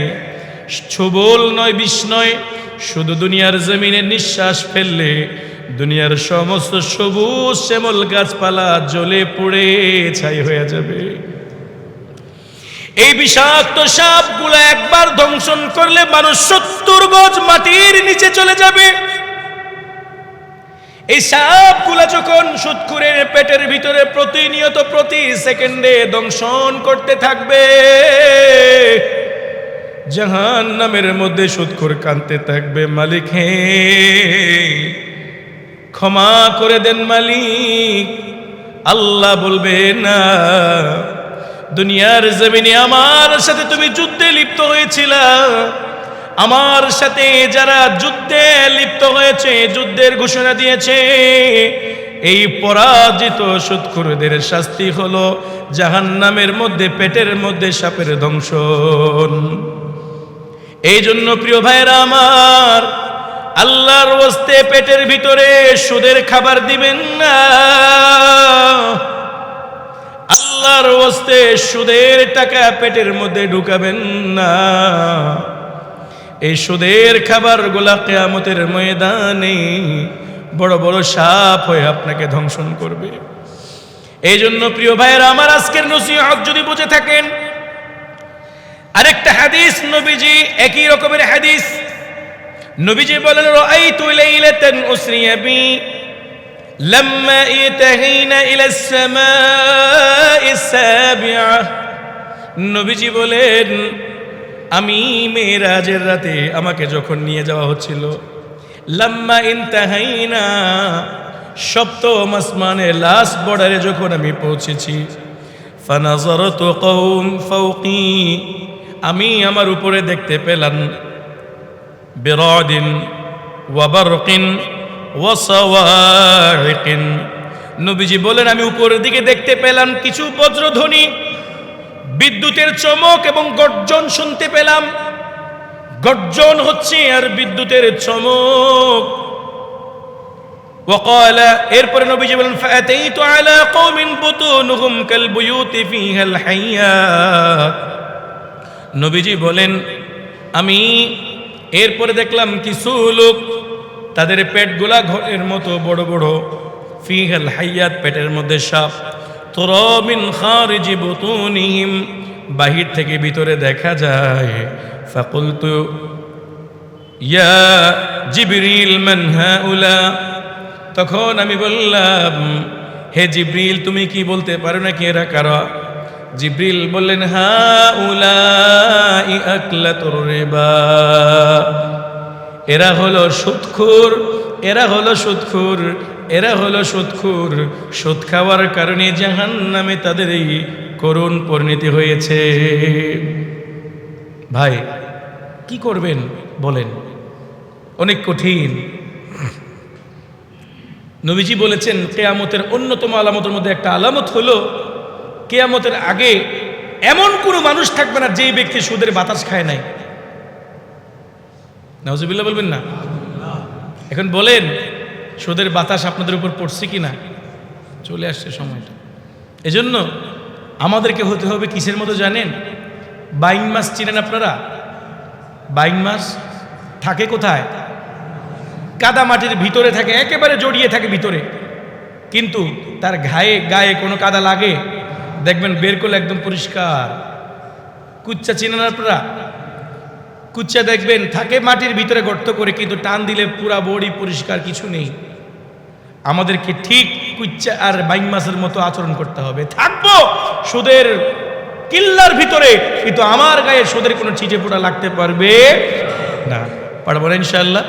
ছবল নয়, বিষ নয়, শুধু দুনিয়ার জমিনে নিঃশ্বাস ফেললে দুনিয়ার সমস্ত সবুজ শ্যামল গাছপালা জ্বলে পুড়ে ছাই হয়ে যাবে। এই বিষাক্ত সাপগুলো একবার ধ্বংসন করলে মানুষ 70 গজ মাটির নিচে চলে যাবে। এই সাপগুলো যখন সুদখোরের পেটের ভিতরে প্রতিনিয়ত প্রতি সেকেন্ডে দংশন করতে থাকবে, জাহান্নামের মধ্যে সুদখোর কাঁদতে থাকবে, মালিক হে ক্ষমা করে দেন মালিক। আল্লাহ বলবে, না, দুনিয়ার জমিনে আমার সাথে তুমি যুদ্ধে লিপ্ত হয়েছিলা, আমার সাথে যারা যুদ্ধে লিপ্ত হয়েছে, যুদ্ধের ঘোষণা দিয়েছে, এই পরাজিত সুদখোরদের শাস্তি হলো জাহান্নামের মধ্যে পেটের মধ্যে সাপের দংশন। এই জন্য প্রিয় ভাইরা আমার, আল্লাহর ওয়াস্তে পেটের ভিতরে সুদের খাবার দিবেন না, আল্লাহর ওয়াস্তে সুদের টাকা পেটের মধ্যে ঢুকাবেন না। এই সুদের খাবারগুলা কিয়ামতের ময়দানে বড় বড় সাপ হয়ে আপনাকে ধ্বংসন করবে। এই জন্য প্রিয় ভাইয়েরা আমার, আজকের নসিহত যদি বুঝে থাকেন, আরেকটা হাদিস নবীজি, একই রকমের হাদিস নবীজি বলেন, রাআইতু লাইলাতান উসরিয়া বি লাম্মা ইতাহিনা ইলা আস-সামাa'is সাবিআ। নবীজি বলেন, আমি মেরাজের রাতে আমাকে যখন নিয়ে যাওয়া হচ্ছিল, লাম্মা ইনতাহাইনা, সপ্তম আসমানের লাস্ট বর্ডারে যখন আমি পৌঁছেছি, ফানাযারাতু কওম ফাওকি, আমি আমার উপরে দেখতে পেলাম বিরাদিন ওয়া বারকিন ওয়া সাওয়ারিকিন। নবীজি বলেন, আমি উপরের দিকে দেখতে পেলাম কিছু বজ্রধ্বনি, বিদ্যুতের চমক এবং গর্জন শুনতে পেলাম। গর্জন হচ্ছে আর বিদ্যুতের চমক। وقال, এরপরে নবীজি বলেন, فأتيت على قوم بطونهم كالبيوت فيها الحيات। নবীজি বলেন, আমি এরপরে দেখলাম কিছু লোক, তাদের পেটগুলা ঘরের মতো বড় বড়, ফিহাল হাইয়াত, পেটের মধ্যে সাপ, তুরা মিন খারিজি বুতুনিহিম, বাহির থেকে ভিতরে দেখা যায়। ফাকুলতু ইয়া জিবরিল মান হাউলা, তখন আমি বললাম, হে জিবরিল, তুমি কি বলতে পারো নাকি এরা কারা? জিবরিল বললেন, হাউলাই আকলাতুর রিবা, এরা হলো সুদখোর, এরা হলো সুদখোর, এরা হলো সুদখোর। সুদ খাওয়ার কারণে জাহান্নামে তাদের এই করুণ পরিণতি হয়েছে। ভাই কি করবেন বলেন? অনেক কঠিন। নবীজি বলেছেন, কিয়ামতের অন্যতম আলামতের মধ্যে একটা আলামত হলো, কিয়ামতের আগে এমন কোনো মানুষ থাকবে না যেই ব্যক্তি সুদের বাতাস খায় নাই। নাউজুবিল্লাহ বলবেন না? এখন বলেন, সুদের বাতাস আপনাদের উপর পড়ছে কি না? চলে আসছে সময়টা। এজন্য আমাদেরকে হতে হবে কিসের মতো জানেন? বাইং মাছ চিনেন আপনারা? বাইং মাছ থাকে কোথায়? কাদা মাটির ভিতরে থাকে, একেবারে জড়িয়ে থাকে ভিতরে, কিন্তু তার গায়ে কোনো কাদা লাগে দেখবেন বের করলে একদম পরিষ্কার। কুচ্চা চিনেন আপনারা? কুচ্চা দেখবেন থাকে মাটির ভিতরে গর্ত করে, কিন্তু টান দিলে পুরা বডি পরিষ্কার, কিছু নেই। আমাদেরকে ঠিক কুচ্চা আর বাইং মাছের মতো আচরণ করতে হবে। থাকবো সুদের কিল্লার ভিতরে, কিন্তু আমার গায়ে সুদের কোনো ছিটে ফোঁটা লাগতে পারবে না। পারবো না ইনশাআল্লাহ?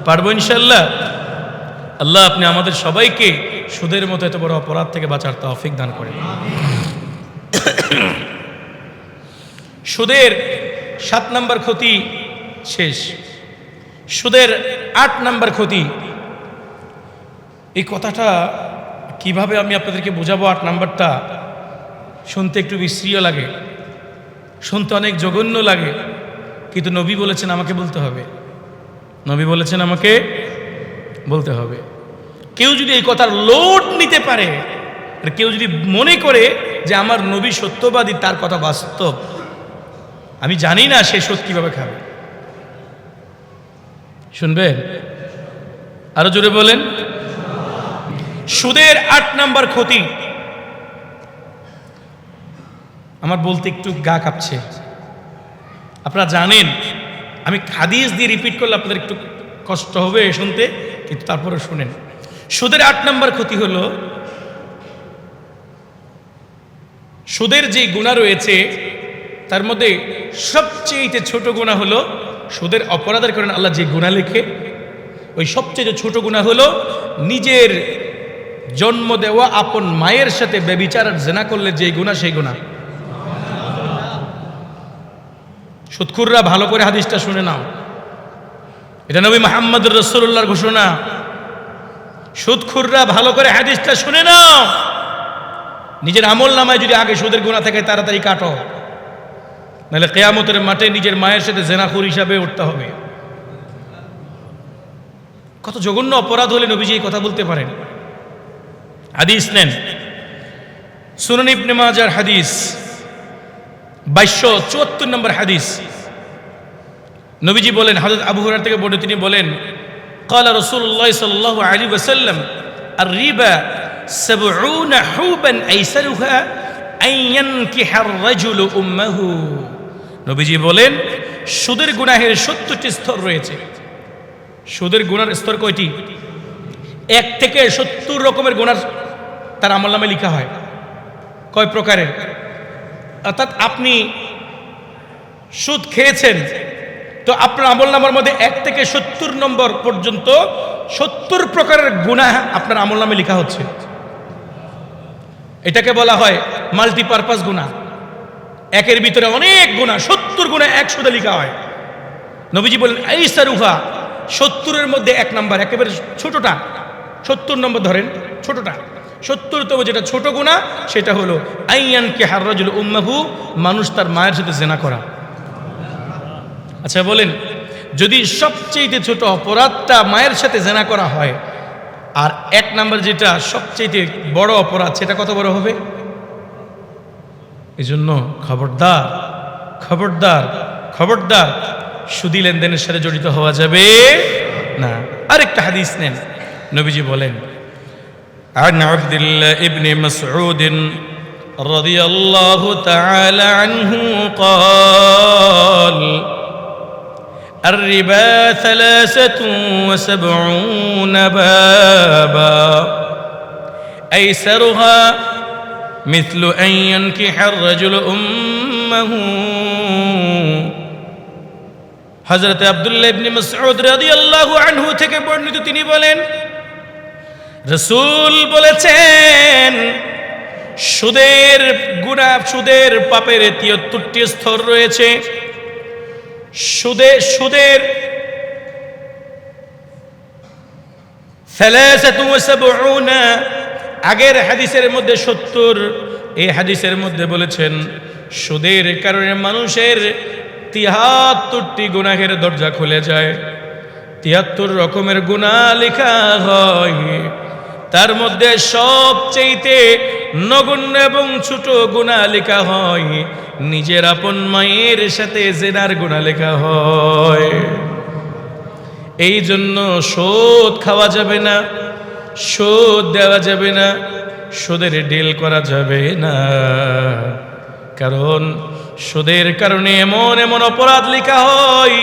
পারবো ইনশাআল্লাহ? আল্লাহ আপনি আমাদের সবাইকে সুদের মতো এত বড় অপরাধ থেকে বাঁচার তৌফিক দান করেন। সুদের 7 নম্বর ক্ষতি শেষ। সুদের 8 নম্বর ক্ষতি। এই কথাটা কিভাবে আমি আপনাদেরকে বোঝাবো? 8 নম্বরটা শুনতে একটু বিশ্রীও লাগে, শুনতে অনেক জঘন্য লাগে, কিন্তু নবী বলেছেন আমাকে বলতে হবে। নবী বলেছেন আমাকে বলতে হবে। কেউ যদি এই কথার লোড নিতে পারে, আর কেউ যদি মনে করে যে আমার নবী সত্যবাদী, তার কথা বাস্তব, আমি জানি না সে সুদ কিভাবে খাবে। শুনবেন? আরো জোরে বলেন। সুদের 8 নম্বর ক্ষতি। আমার বলতে একটু গা কাঁপছে। আপনারা জানেন, আমি হাদিস দিয়ে রিপিট করলে আপনাদের একটু কষ্ট হবে শুনতে, কিন্তু তারপরে শুনেন। সুদের 8 নম্বর ক্ষতি হলো, সুদের যে গুনাহ রয়েছে তার মধ্যে সবচেয়ে ছোট গুনাহ হলো, সুদের অপরাধের কারণে আল্লাহ যে গুনাহ লেখে, ওই সবচেয়ে ছোট গুনাহ হলো নিজের জন্ম দেওয়া আপন মায়ের সাথে ব্যভিচার আর জিনা করলে যে গুনাহ, সেই গুনাহ। সুদখোররা ভালো করে হাদিসটা শুনে নাও, এটা নবী মুহাম্মদ রাসূলুল্লাহর ঘোষণা। সুদখোররা ভালো করে হাদিসটা শুনে নাও। নিজের আমল নামায় যদি আগে সুদের গুনাহ থাকে তাড়াতাড়ি কাটো, নাহলে কিয়ামতের মাঠে নিজের মায়ের সাথে জিনাখোর হিসাবে উঠতে হবে। কত জঘন্য অপরাধ হলে নবীজি এই কথা বলতে পারেন? হাদিস নেন, সুনান ইবনে মাজার হাদিস 2274 নম্বর হাদিস। নবীজি বলেন, হযরত আবু হুরায়রা থেকে বর্ণিত, তিনি বলেন, ক্বালা রাসূলুল্লাহ সাল্লাল্লাহু আলাইহি ওয়াসাল্লাম আর-রিবা 70 হুবান আইসারুহা আন ইয়ানকিহা আর-রাজুলু উম্মাহু। নবীজি বলেন, সুদের গুনাহের 70টি স্তর রয়েছে। সুদের গুনার স্তর কয়টি? 1 থেকে 70 রকমের গুনাহ তার আমলনামায় লেখা হয়। কয় প্রকারের? অর্থাৎ আপনি সুদ খেয়েছেন, তো আপনার আমলনামার মধ্যে 1 থেকে 70 নম্বর পর্যন্ত 70 প্রকারের গুনাহ আপনার আমলনামে লেখা হচ্ছে। এটাকে বলা হয় মাল্টিপারপাস গুনাহ। একের ভিতরে অনেক গুনাহ, 70 গুনাহ একসাথে লেখা হয়। নবীজি বলেন, আইসারুহা, 70-এর মধ্যে 1 নাম্বার, একেবারে ছোটটা, 70 নম্বর ধরেন, ছোটটা 70তম যেটা ছোট গুনাহ, সেটা হলো আইয়ানকিহা আর-রাজুলু উম্মাহু, মানুষ তার মায়ের সাথে জিনা করা। আচ্ছা বলেন, যদি সবচেয়ে ছোট অপরাধটা মায়ের সাথে জিনা করা হয়, আর 1 নাম্বার যেটা সবচেয়ে বড় অপরাধ, সেটা কত বড় হবে? এজন্য খবরদার, খবরদার, খবরদার, সুদী লেনদেনের সাথে জড়িত হওয়া যাবে না। আরেকটা হাদিস নেন, নবীজি বলেন, عن عبد الله ابن مسعود رضي الله تعالى عنه قال الربا 73 بابا أيسرها مثل أن ينكح الرجل أمه। হযরত আব্দুল্লাহ ইবনে মাসউদ রাদিয়াল্লাহু আনহু থেকে বর্ণিত, তিনি বলেন, রাসূল বলেছেন, সুদের গুনাহ, সুদের পাপের 73টি স্তর রয়েছে। সুদের 73, আগের হাদিসের মধ্যে 70, এই হাদিসের মধ্যে বলেছেন সুদের কারণে মানুষের 73টি গুনাহের দরজা খুলে যায়। 73 রকমের গুনাহ লেখা হয়। তার মধ্যে সবচেয়ে নগণ্য এবং ছোট গুনাহ লেখা হয় নিজের আপন মায়ের সাথে জিনার গুনাহ লেখা হয়। এই জন্য সুদ খাওয়া যাবে না, সুদ দেওয়া যাবে না, সুদের ডিল করা যাবে না। কারণ সুদের কারণে এমন এমন অপরাধ লেখা হয়,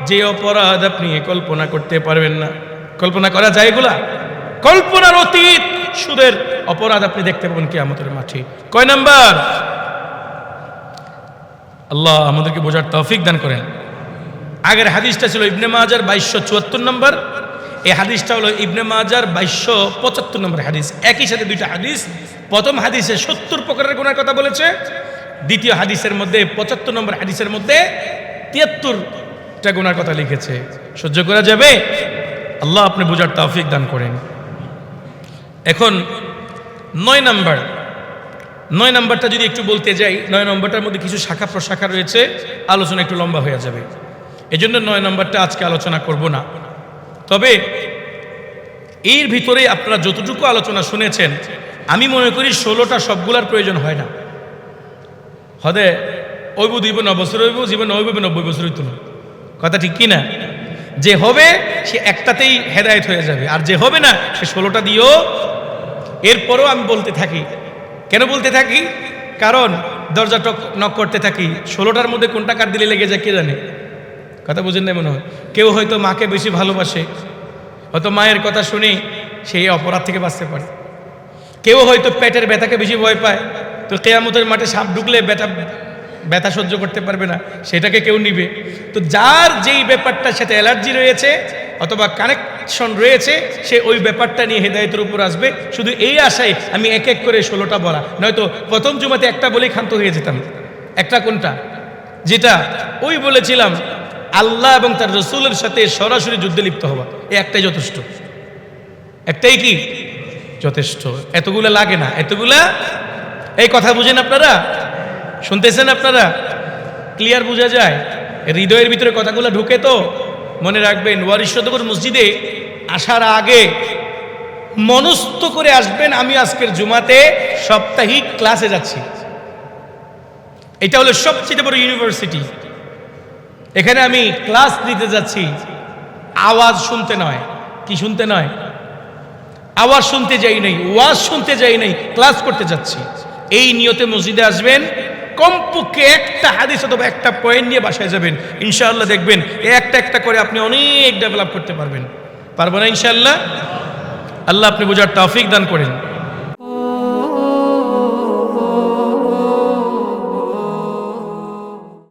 যে অপরাধ আপনি কল্পনা করতে পারবেন না। কল্পনা করা যায় এগুলা? কল্পনার অতীত সুদের অপরাধ আপনি দেখতে পাবেন কিয়ামতের মাঠে। কয় নাম্বার? আল্লাহ আমাদেরকে বোঝার তৌফিক দান করেন। আগের হাদিসটা ছিল ইবনে মাজার 2274 নম্বর, এই হাদিসটা হলো ইবনে মাজার 2275 নম্বর হাদিস। একই সাথে দুইটা হাদিস। প্রথম হাদিসে 70 প্রকারের গুনাহের কথা বলেছে, দ্বিতীয় হাদিসের মধ্যে 75 নম্বর হাদিসের মধ্যে 73টা গুনার কথা লিখেছে। সহ্য করা যাবে? আল্লাহ আপনি বোঝার তৌফিক দান করেন। এখন 9 নাম্বারটা যদি একটু বলতে যাই, 9 নম্বরটার মধ্যে কিছু শাখা প্রশাখা রয়েছে, আলোচনা একটু লম্বা হয়ে যাবে। এজন্য 9 নম্বরটা আজকে আলোচনা করব না। তবে এর ভিতরে আপনারা যতটুকু আলোচনা শুনেছেন, আমি মনে করি 16টা সবগুলার প্রয়োজন হয় না। হদে ওইব 2 বছর হইব, জীবন হইব 90 বছর হইতো না। কথা ঠিক কি না? যে হবে সে একটাতেই হেদায়েত হয়ে যাবে, আর যে হবে না সে 16টা দিও। এরপরও আমি বলতে থাকি। কেন বলতে থাকি? কারণ দরজা নক করতে থাকি, 16টার মধ্যে কোনটা কার দিলে লেগে যায় কে জানে। কথা বুঝেন না মনে হয়? কেউ হয়তো মাকে বেশি ভালোবাসে, হয়তো মায়ের কথা শুনে সেই অপরাধ থেকে বাঁচতে পারে। কেউ হয়তো পেটের ব্যথাকে বেশি ভয় পায়, তো কিয়ামতের মাঠে সাপ ঢুকলে ব্যথা সহ্য করতে পারবে না, সেটাকে কেউ নিবে। তো যার যেই ব্যাপারটার সাথে অ্যালার্জি রয়েছে অথবা কানেকশন রয়েছে, সে ওই ব্যাপারটা নিয়ে হেদায়েতের উপর আসবে। শুধু এই আশায় আমি এক এক করে 16টা বলা, নয়তো প্রথম জুমাতে একটা বলেই ক্ষান্ত হয়ে যেতাম। একটা কোনটা? যেটা ওই বলেছিলাম, আল্লাহ এবং তার রসুলের সাথে সরাসরি যুদ্ধে লিপ্ত হওয়া। এই একটাই যথেষ্ট। একটাই কি যথেষ্ট? এতগুলা লাগে না। এতগুলা, এই কথা বুঝেন আপনারা? শুনতেছেন আপনারা? ক্লিয়ার বোঝা যায়? হৃদয়ের ভিতরে কথাগুলো ঢুকে তো? মনে রাখবেন, ওয়ারিশ শতকর মসজিদে আসার আগে মনস্থ করে আসবেন, আমি আজকের জুমাতে সাপ্তাহিক ক্লাসে যাচ্ছি। এটা হলো সবচেয়ে বড় ইউনিভার্সিটি, এখানে আমি ক্লাস নিতে যাচ্ছি, আওয়াজ শুনতে নয়। কি শুনতে নয়? আওয়াজ শুনতে যাই নাই, ওয়াজ শুনতে যাই নাই, ক্লাস করতে যাচ্ছি। এই নিয়তে মসজিদে আসবেন, কমপক্ষে একটা হাদিস অথবা একটা পয়েন্ট নিয়ে বাসায় যাবেন। ইনশাআল্লাহ দেখবেন একটা একটা করে আপনি অনেক ডেভেলপ করতে পারবেন। পারবো না ইনশাআল্লাহ? আল্লাহ আপনি বোঝার তৌফিক দান করেন।